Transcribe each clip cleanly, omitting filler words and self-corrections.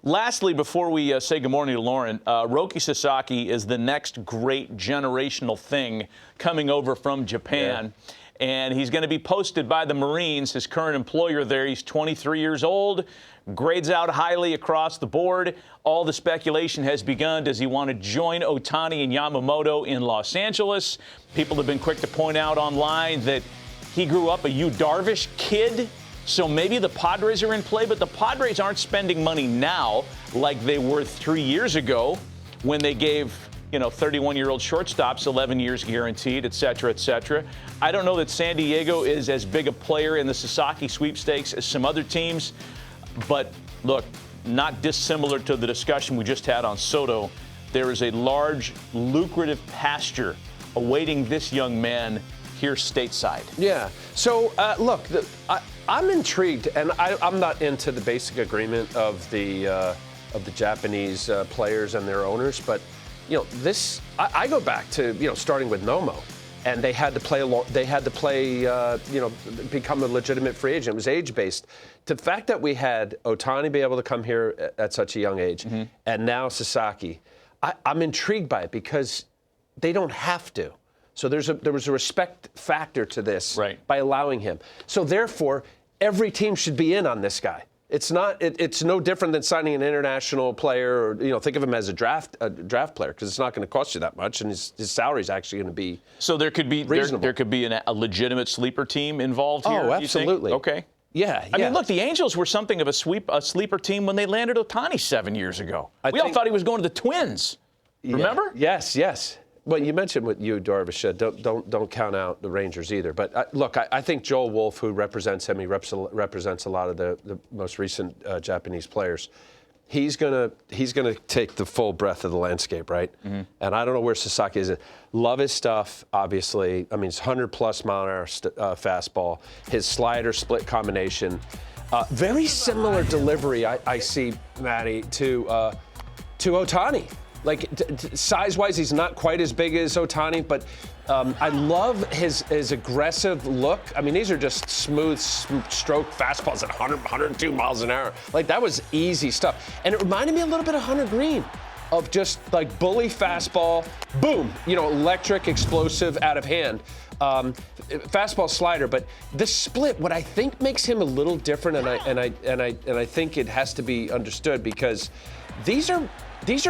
Lastly, before we say good morning to Lauren, Roki Sasaki is the next great generational thing coming over from Japan. Yeah. And he's going to be posted by the Marines, his current employer there. He's 23 years old, grades out highly across the board. All the speculation has begun. Does he want to join Ohtani and Yamamoto in Los Angeles? People have been quick to point out online that he grew up a Yu Darvish kid. So maybe the Padres are in play, but the Padres aren't spending money now like they were 3 years ago when they gave, 31-year-old shortstops 11 years guaranteed, et cetera, et cetera. I don't know that San Diego is as big a player in the Sasaki sweepstakes as some other teams, but look, not dissimilar to the discussion we just had on Soto. There is a large, lucrative pasture awaiting this young man here stateside. Yeah. So, look, I'm intrigued, and I'm not into the basic agreement of the Japanese players and their owners, but I go back to starting with Nomo, and they had to play become a legitimate free agent. It was age based. The fact that we had Ohtani be able to come here at such a young age, and now Sasaki, I'm intrigued by it because they don't have to. So there was a respect factor to this by allowing him. So therefore, every team should be in on this guy. It's no different than signing an international player, or think of him as a draft player, because it's not going to cost you that much, and his salary is actually going to be so there could be reasonable. There could be a legitimate sleeper team involved here. Oh, absolutely. You think? Okay. Yeah. I mean, look, the Angels were something of a sleeper team when they landed Ohtani 7 years ago. We all thought he was going to the Twins. Remember? Yes. Well, you mentioned with you, Darvish. Don't count out the Rangers either. But look, I think Joel Wolf, who represents him, he represents a lot of the most recent Japanese players. He's gonna take the full breadth of the landscape, right? Mm-hmm. And I don't know where Sasaki is. Love his stuff, obviously. I mean, it's 100+ mile-an-hour fastball. His slider split combination, very similar delivery. I see, Matty, to Ohtani. Like, size-wise, he's not quite as big as Ohtani, but I love his aggressive look. I mean, these are just smooth stroke fastballs at 100, 102 miles an hour. Like, that was easy stuff. And it reminded me a little bit of Hunter Green, of just, like, bully fastball, boom, electric, explosive, out of hand. Fastball slider, but the split, what I think makes him a little different, and I think it has to be understood, because these are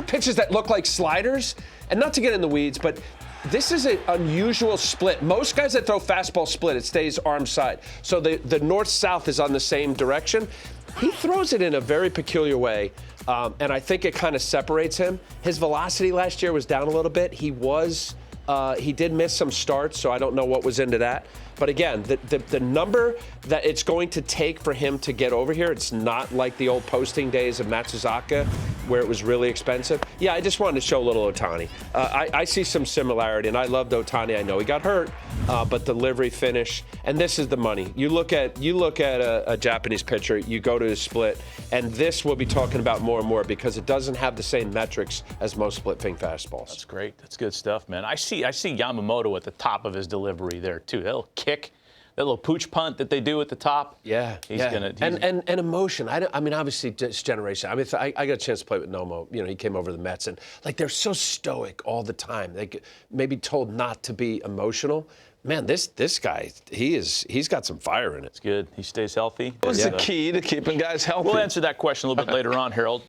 pitches that look like sliders, and not to get in the weeds, but this is an unusual split. Most guys that throw fastball split, it stays arm side. So the north-south is on the same direction. He throws it in a very peculiar way, and I think it kind of separates him. His velocity last year was down a little bit. He did miss some starts, so I don't know what was into that. But again, the number that it's going to take for him to get over here, it's not like the old posting days of Matsuzaka where it was really expensive. Yeah, I just wanted to show a little Ohtani. I see some similarity, and I loved Ohtani. I know he got hurt, but delivery, finish, and this is the money. You look at a Japanese pitcher, you go to his split, and this we'll be talking about more and more because it doesn't have the same metrics as most split-fin fastballs. That's great. That's good stuff, man. I see Yamamoto at the top of his delivery there, too. That little kick, that little pooch punt that they do at the top. Yeah, and emotion. I mean, obviously, this generation. I mean, I got a chance to play with Nomo. He came over to the Mets, and like they're so stoic all the time. They may be told not to be emotional. Man, this guy, he's got some fire in it. It's good. He stays healthy. What's the key to keeping guys healthy? We'll answer that question a little bit later on, Harold.